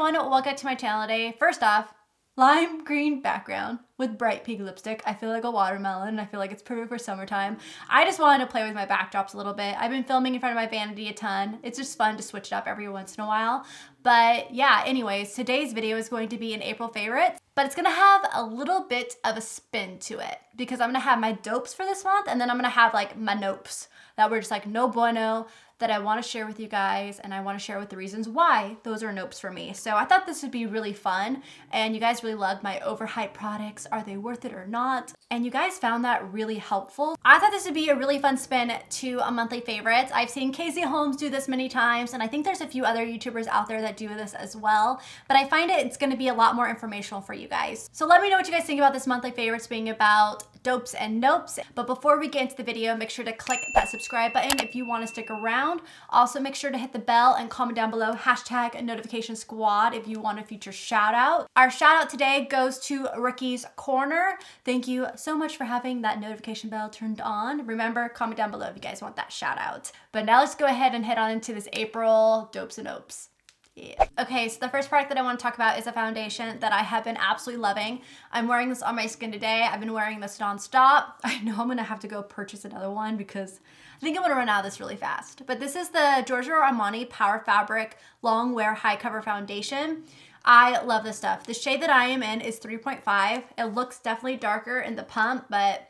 everyone, welcome to my channel today. First off, lime green background with bright pink lipstick. I feel like a watermelon and I feel like it's perfect for summertime. I just wanted to play with my backdrops a little bit. I've been filming in front of my vanity a ton. It's just fun to switch it up every once in a while. But yeah, anyways, today's video is going to be an April favorite, but it's gonna have a little bit of a spin to it because I'm gonna have my dopes for this month and then I'm gonna have like my nopes that were just like no bueno, that I want to share with you guys, and I want to share with the reasons why those are nopes for me. So I thought this would be really fun, and you guys really loved my overhyped products. Are they worth it or not? And you guys found that really helpful. I thought this would be a really fun spin to a monthly favorites. I've seen Casey Holmes do this many times, and I think there's a few other YouTubers out there that do this as well, but I find it's going to be a lot more informational for you guys. So let me know what you guys think about this monthly favorites being about dopes and nopes. But before we get into the video, make sure to click that subscribe button if you want to stick around. Also, make sure to hit the bell and comment down below #notification_squad if you want a future shout out. Our shout out today goes to Ricky's Corner. Thank you so much for having that notification bell turned on. Remember, comment down below if you guys want that shout out. But now let's go ahead and head on into this April dopes and nopes. Yeah. Okay, so the first product that I want to talk about is a foundation that I have been absolutely loving. I'm wearing this on my skin today. I've been wearing this nonstop. I know I'm gonna have to go purchase another one because I think I'm gonna run out of this really fast. But this is the Giorgio Armani Power Fabric Long Wear High Cover Foundation. I love this stuff. The shade that I am in is 3.5. It looks definitely darker in the pump, but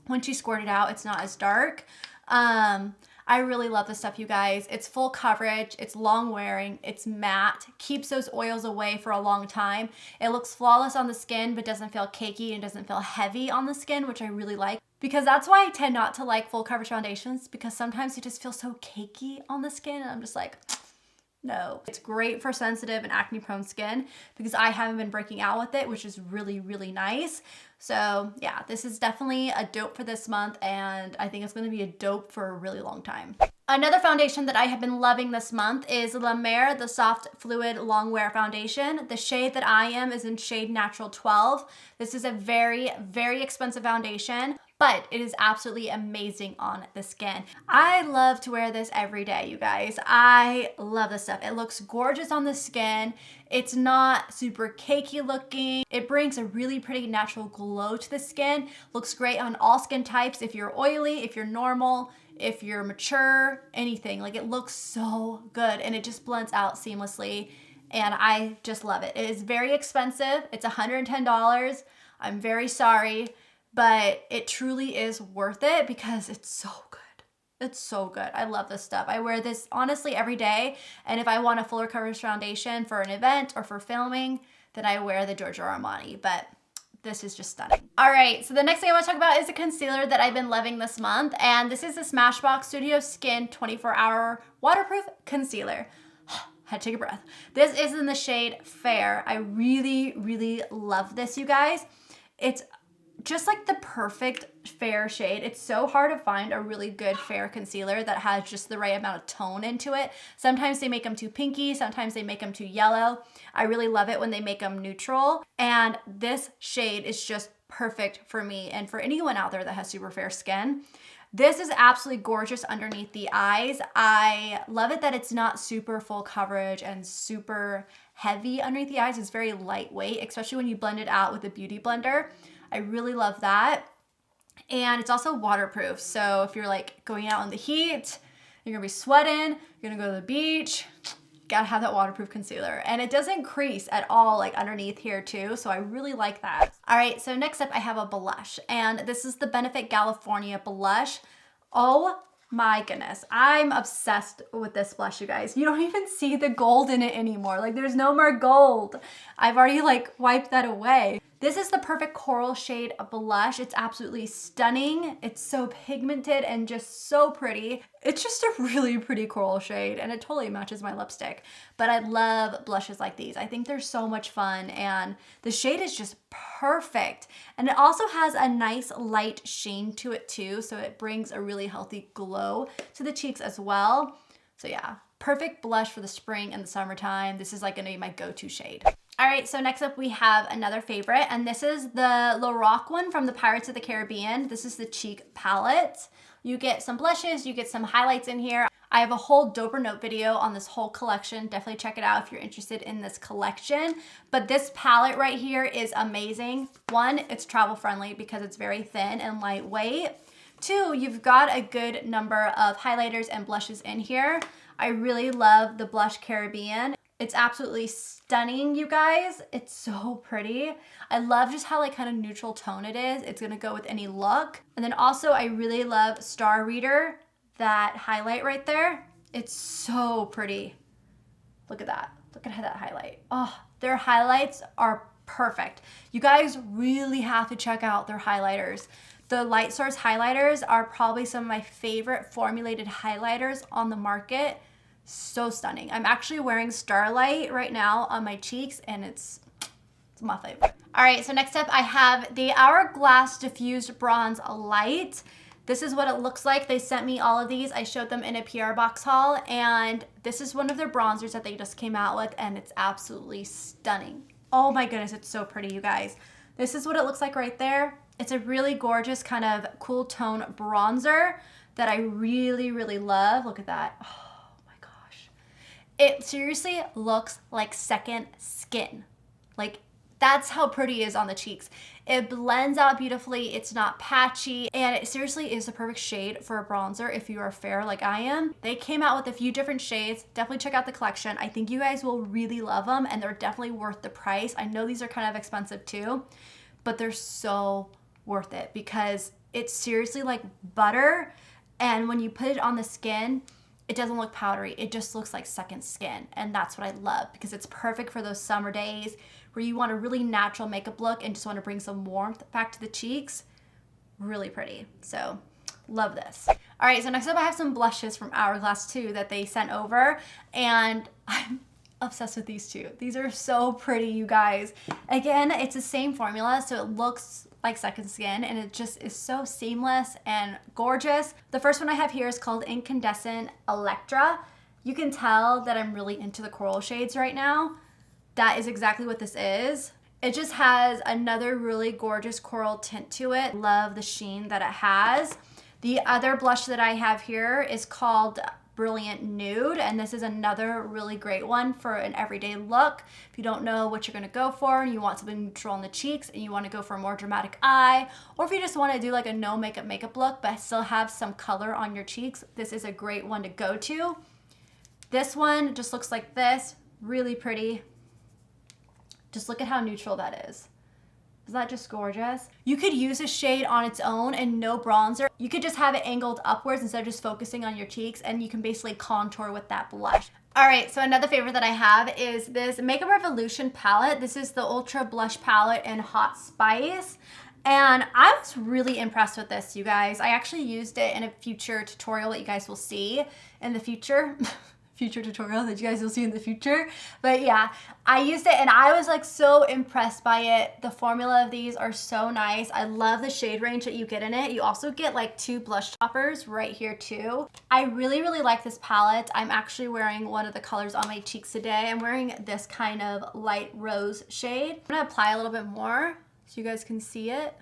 once you squirt it out, it's not as dark. I really love this stuff, you guys. It's full coverage, it's long wearing, it's matte, keeps those oils away for a long time. It looks flawless on the skin, but doesn't feel cakey and doesn't feel heavy on the skin, which I really like. Because that's why I tend not to like full coverage foundations, because sometimes they just feel so cakey on the skin and I'm just like, no. It's great for sensitive and acne prone skin because I haven't been breaking out with it, which is really, really nice. So yeah, this is definitely a dope for this month and I think it's gonna be a dope for a really long time. Another foundation that I have been loving this month is La Mer, the Soft Fluid Long Wear Foundation. The shade that I am is in shade Natural 12. This is a very, very expensive foundation, but it is absolutely amazing on the skin. I love to wear this every day, you guys. I love this stuff. It looks gorgeous on the skin. It's not super cakey looking. It brings a really pretty natural glow to the skin. Looks great on all skin types. If you're oily, if you're normal, if you're mature, anything. Like, it looks so good and it just blends out seamlessly and I just love it. It is very expensive. It's $110. I'm very sorry, but it truly is worth it because it's so good. It's so good. I love this stuff. I wear this honestly every day, and if I want a fuller coverage foundation for an event or for filming, then I wear the Giorgio Armani, but this is just stunning. All right, so the next thing I want to talk about is a concealer that I've been loving this month, and this is the Smashbox Studio Skin 24-Hour Waterproof Concealer. Had to take a breath. This is in the shade Fair. I really, really love this, you guys. It's just like the perfect fair shade. It's so hard to find a really good fair concealer that has just the right amount of tone into it. Sometimes they make them too pinky, sometimes they make them too yellow. I really love it when they make them neutral. And this shade is just perfect for me and for anyone out there that has super fair skin. This is absolutely gorgeous underneath the eyes. I love it that it's not super full coverage and super heavy underneath the eyes. It's very lightweight, especially when you blend it out with a beauty blender. I really love that. And it's also waterproof. So if you're like going out in the heat, you're gonna be sweating, you're gonna go to the beach, gotta have that waterproof concealer. And it doesn't crease at all like underneath here too. So I really like that. All right, so next up I have a blush. And this is the Benefit California blush. Oh my goodness, I'm obsessed with this blush, you guys. You don't even see the gold in it anymore. Like, there's no more gold. I've already like wiped that away. This is the perfect coral shade blush. It's absolutely stunning. It's so pigmented and just so pretty. It's just a really pretty coral shade and it totally matches my lipstick. But I love blushes like these. I think they're so much fun and the shade is just perfect. And it also has a nice light sheen to it too. So it brings a really healthy glow to the cheeks as well. So yeah, perfect blush for the spring and the summertime. This is like gonna be my go-to shade. All right, so next up we have another favorite, and this is the Lorac one from the Pirates of the Caribbean. This is the cheek palette. You get some blushes, you get some highlights in here. I have a whole Dope or Note video on this whole collection. Definitely check it out if you're interested in this collection. But this palette right here is amazing. One, it's travel friendly because it's very thin and lightweight. Two, you've got a good number of highlighters and blushes in here. I really love the Blush Caribbean. It's absolutely stunning, you guys. It's so pretty. I love just how like kind of neutral tone it is. It's gonna go with any look. And then also I really love Star Reader, that highlight right there. It's so pretty. Look at that. Look at that highlight. Oh, their highlights are perfect. You guys really have to check out their highlighters. The Light Source highlighters are probably some of my favorite formulated highlighters on the market. So stunning. I'm actually wearing Starlight right now on my cheeks and it's my favorite. All right, so next up I have the Hourglass Diffused Bronze Light. This is what it looks like. They sent me all of these. I showed them in a PR box haul, and this is one of their bronzers that they just came out with, and it's absolutely stunning. Oh my goodness, it's so pretty, you guys. This is what it looks like right there. It's a really gorgeous kind of cool tone bronzer that I really, really love. Look at that. Oh, it seriously looks like second skin. Like, that's how pretty it is on the cheeks. It blends out beautifully, it's not patchy, and it seriously is the perfect shade for a bronzer if you are fair like I am. They came out with a few different shades. Definitely check out the collection. I think you guys will really love them, and they're definitely worth the price. I know these are kind of expensive too, but they're so worth it because it's seriously like butter, and when you put it on the skin, it doesn't look powdery. It just looks like second skin. And that's what I love because it's perfect for those summer days where you want a really natural makeup look and just want to bring some warmth back to the cheeks. Really pretty. So love this. All right, so next up I have some blushes from Hourglass too that they sent over, and I'm obsessed with these two. These are so pretty, you guys. Again, it's the same formula, so it looks like second skin, and it just is so seamless and gorgeous. The first one I have here is called Incandescent Electra. You can tell that I'm really into the coral shades right now. That is exactly what this is. It just has another really gorgeous coral tint to it. Love the sheen that it has. The other blush that I have here is called Brilliant Nude, and this is another really great one for an everyday look. If you don't know what you're gonna go for and you want something neutral on the cheeks and you wanna go for a more dramatic eye, or if you just wanna do like a no makeup look but still have some color on your cheeks, this is a great one to go to. This one just looks like this, really pretty. Just look at how neutral that is. Is that just gorgeous? You could use a shade on its own and no bronzer. You could just have it angled upwards instead of just focusing on your cheeks, and you can basically contour with that blush. All right, so another favorite that I have is this Makeup Revolution palette. This is the Ultra Blush Palette in Hot Spice. And I was really impressed with this, you guys. I actually used it in a future tutorial that you guys will see in the future. Future tutorial that you guys will see in the future. But yeah, I used it and I was like so impressed by it. The formula of these are so nice. I love the shade range that you get in it. You also get like 2 blush toppers right here too. I really, really like this palette. I'm actually wearing one of the colors on my cheeks today. I'm wearing this kind of light rose shade. I'm gonna apply a little bit more so you guys can see it.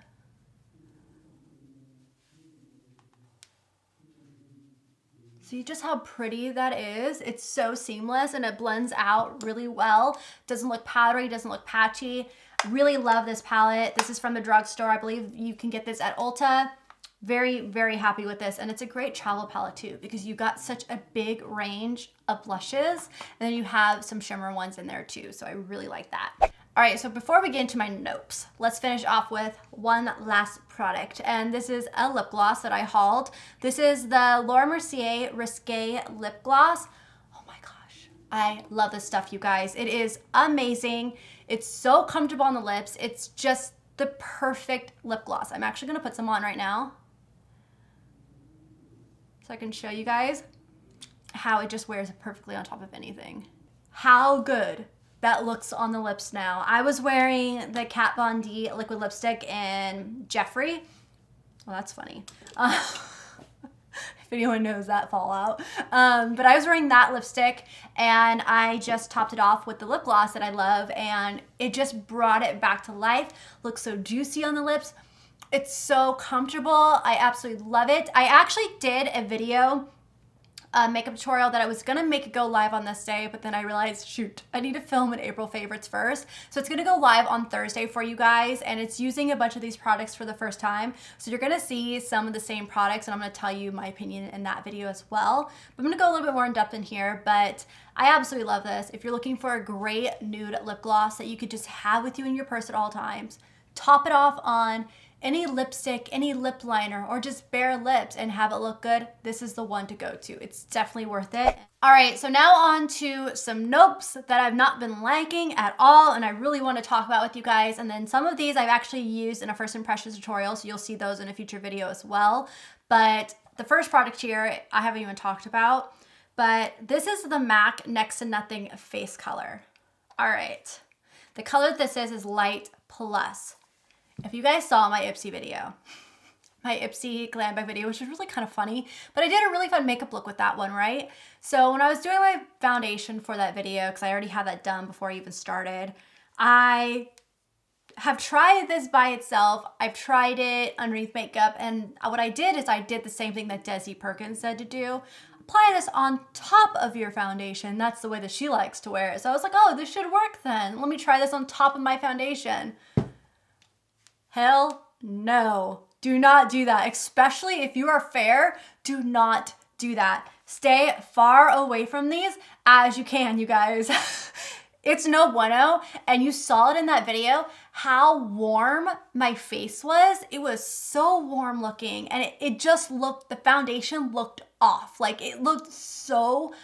See just how pretty that is? It's so seamless and it blends out really well. Doesn't look powdery, doesn't look patchy. Really love this palette. This is from the Drugstore. I believe you can get this at Ulta. Very, very happy with this. And it's a great travel palette too because you got such a big range of blushes and then you have some shimmer ones in there too. So I really like that. All right, so before we get into my notes, let's finish off with one last product. And this is a lip gloss that I hauled. This is the Laura Mercier Risque Lip Gloss. Oh my gosh, I love this stuff, you guys. It is amazing. It's so comfortable on the lips. It's just the perfect lip gloss. I'm actually gonna put some on right now so I can show you guys how it just wears perfectly on top of anything. How good that looks on the lips now. I was wearing the Kat Von D liquid lipstick in Jeffree. Well, that's funny. If anyone knows that fallout. But I was wearing that lipstick and I just topped it off with the lip gloss that I love, and it just brought it back to life. Looks so juicy on the lips. It's so comfortable. I absolutely love it. I actually did a video makeup tutorial that I was gonna make it go live on this day, but then I realized, shoot, I need to film an April favorites first. So it's gonna go live on Thursday for you guys, and it's using a bunch of these products for the first time. So you're gonna see some of the same products, and I'm gonna tell you my opinion in that video as well. But I'm gonna go a little bit more in depth in here, but I absolutely love this. If you're looking for a great nude lip gloss that you could just have with you in your purse at all times, top it off on any lipstick, any lip liner, or just bare lips and have it look good, this is the one to go to. It's definitely worth it. All right, so now on to some nopes that I've not been liking at all and I really want to talk about with you guys. And then some of these I've actually used in a first impressions tutorial, so you'll see those in a future video as well. But the first product here, I haven't even talked about, but this is the MAC Next to Nothing Face Color. All right, the color this is Light Plus. If you guys saw my Ipsy video, my Ipsy glam bag video, which was really kind of funny, but I did a really fun makeup look with that one, right? So when I was doing my foundation for that video, because I already had that done before I even started, I have tried this by itself. I've tried it underneath makeup, and what I did is I did the same thing that Desi Perkins said to do. Apply this on top of your foundation. That's the way that she likes to wear it. So I was like, oh, this should work then. Let me try this on top of my foundation. Hell no. Do not do that. Especially if you are fair, do not do that. Stay far away from these as you can, you guys. It's no bueno. And you saw it in that video, how warm my face was. It was so warm looking, and it just looked, the foundation looked off. Like it looked so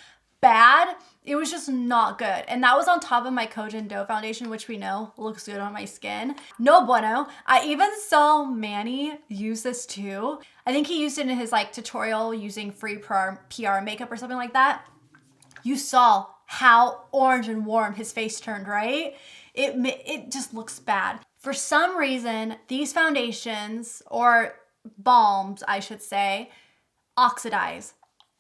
bad. It was just not good. And that was on top of my Kojin Dough foundation, which we know looks good on my skin. No bueno. I even saw Manny use this too. I think he used it in his like tutorial using free PR makeup or something like that. You saw how orange and warm his face turned, right? It just looks bad. For some reason, these foundations, or balms, I should say, oxidize.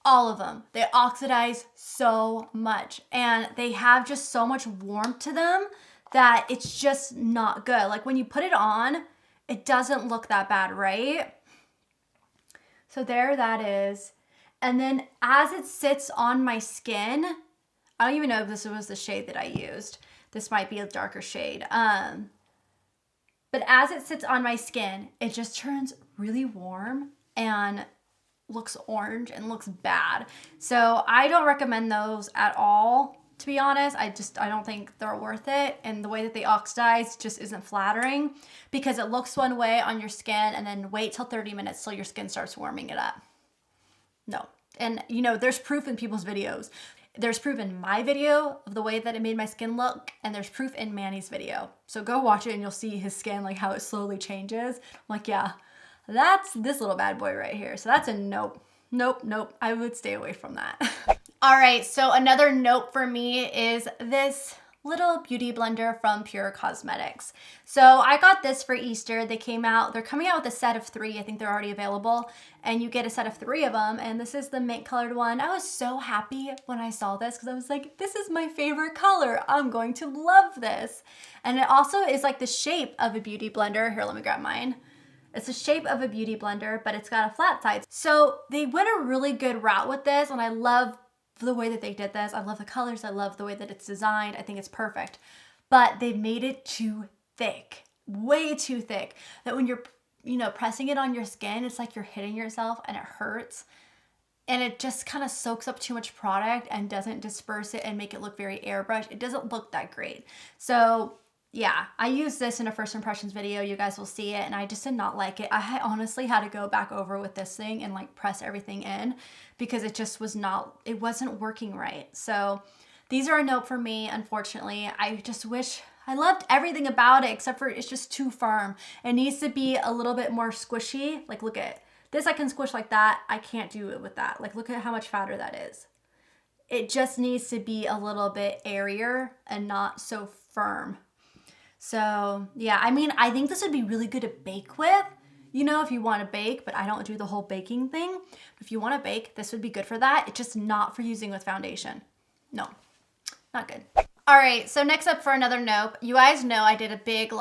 All of them. They oxidize so much, and they have just so much warmth to them that it's just not good. Like when you put it on, it doesn't look that bad, right? So there that is. And then as it sits on my skin, I don't even know if this was the shade that I used. This might be a darker shade. But as it sits on my skin, it just turns really warm and looks orange and looks bad. So I don't recommend those at all, to be honest. I don't think they're worth it. And the way that they oxidize just isn't flattering, because it looks one way on your skin and then wait till 30 minutes till your skin starts warming it up. No. And you know, there's proof in people's videos. There's proof in my video of the way that it made my skin look, and there's proof in Manny's video. So go watch it and you'll see his skin, like how it slowly changes. I'm like, yeah, that's this little bad boy right here. So that's a nope. Nope, nope. I would stay away from that. All right, so another nope for me is this little beauty blender from Pure Cosmetics. So I got this for Easter. They're coming out with a set of 3. I think they're already available, and you get a set of 3 of them, and this is the mint colored one. I was so happy when I saw this because I was like, this is my favorite color. I'm going to love this. And it also is like the shape of a beauty blender. Here, let me grab mine. It's the shape of a beauty blender, but it's got a flat side. So they went a really good route with this, and I love the way that they did this. I love the colors. I love the way that it's designed. I think it's perfect. But they've made it too thick, way too thick, that when you're, pressing it on your skin, it's like you're hitting yourself and it hurts. And it just kind of soaks up too much product and doesn't disperse it and make it look very airbrushed. It doesn't look that great. So yeah, I used this in a first impressions video. You guys will see it, and I just did not like it. I honestly had to go back over with this thing and like press everything in because it just it wasn't working right. So these are a nope for me, unfortunately. I just wish, I loved everything about it except for it's just too firm. It needs to be a little bit more squishy. Like look at this, I can squish like that. I can't do it with that. Like look at how much fatter that is. It just needs to be a little bit airier and not so firm. So yeah, I mean, I think this would be really good to bake with, if you want to bake, but I don't do the whole baking thing. If you want to bake, this would be good for that. It's just not for using with foundation. No, not good. All right, so next up for another nope, you guys know I did a big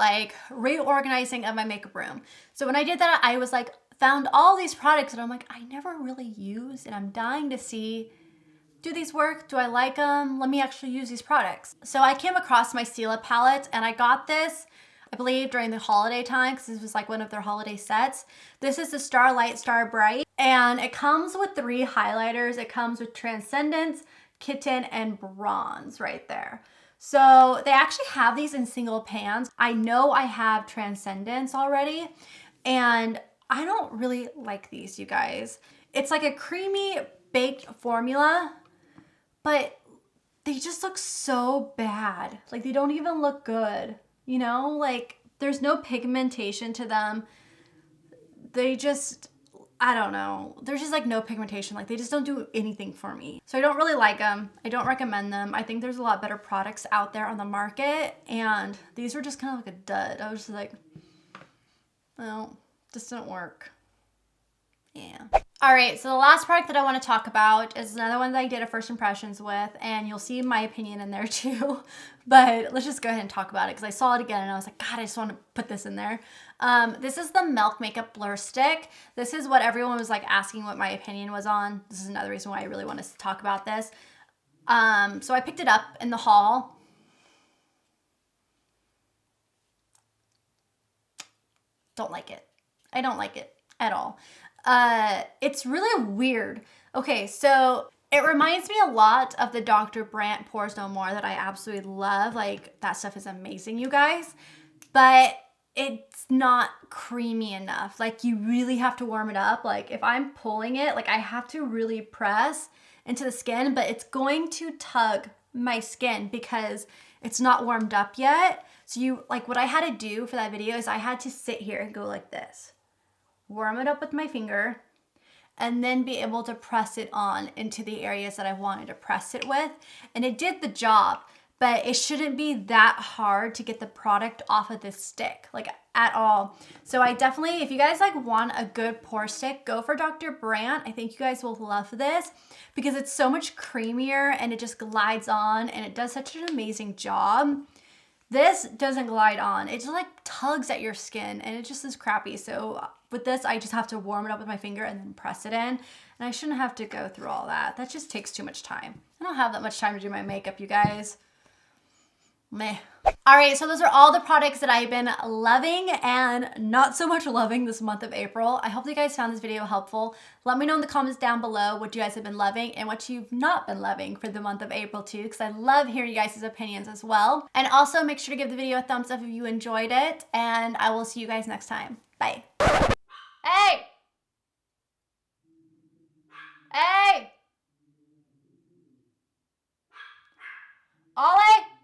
reorganizing of my makeup room. So when I did that, I was found all these products that I'm like, I never really used, and I'm dying to see, do these work? Do I like them? Let me actually use these products. So I came across my Stila palette, and I got this, I believe, during the holiday time, because this was like one of their holiday sets. This is the Starlight Star Bright, and it comes with 3 highlighters. It comes with Transcendence, Kitten, and Bronze right there. So they actually have these in single pans. I know I have Transcendence already, and I don't really like these, you guys. It's like a creamy baked formula, but they just look so bad. Like, they don't even look good, you know? Like, there's no pigmentation to them. They just, I don't know. There's just like no pigmentation. Like, they just don't do anything for me. So I don't really like them. I don't recommend them. I think there's a lot better products out there on the market, and these were just kind of like a dud. I was just like, well, this didn't work. Yeah. All right, so the last product that I want to talk about is another one that I did a first impressions with, and you'll see my opinion in there too. But let's just go ahead and talk about it, because I saw it again and I was like, God, I just want to put this in there. This is the Milk Makeup Blur Stick. This is what everyone was like asking what my opinion was on. This is another reason why I really want to talk about this. So I picked it up in the haul. Don't like it. I don't like it at all. It's really weird. Okay, so it reminds me a lot of the Dr. Brandt Pores No More that I absolutely love. Like, that stuff is amazing, you guys. But it's not creamy enough. Like, you really have to warm it up. Like, if I'm pulling it, like, I have to really press into the skin, but it's going to tug my skin because it's not warmed up yet. So you, like, what I had to do for that video is I had to sit here and go like this. Warm it up with my finger, and then be able to press it on into the areas that I wanted to press it with. And it did the job, but it shouldn't be that hard to get the product off of this stick, like, at all. So I definitely, if you guys like want a good pore stick, go for Dr. Brandt. I think you guys will love this because it's so much creamier and it just glides on and it does such an amazing job. This doesn't glide on. It just like tugs at your skin and it just is crappy. So with this, I just have to warm it up with my finger and then press it in. And I shouldn't have to go through all that. That just takes too much time. I don't have that much time to do my makeup, you guys. Meh. All right, so those are all the products that I've been loving and not so much loving this month of April. I hope that you guys found this video helpful. Let me know in the comments down below what you guys have been loving and what you've not been loving for the month of April too, because I love hearing you guys' opinions as well. And also make sure to give the video a thumbs up if you enjoyed it, and I will see you guys next time. Bye. Hey! Hey! Ollie!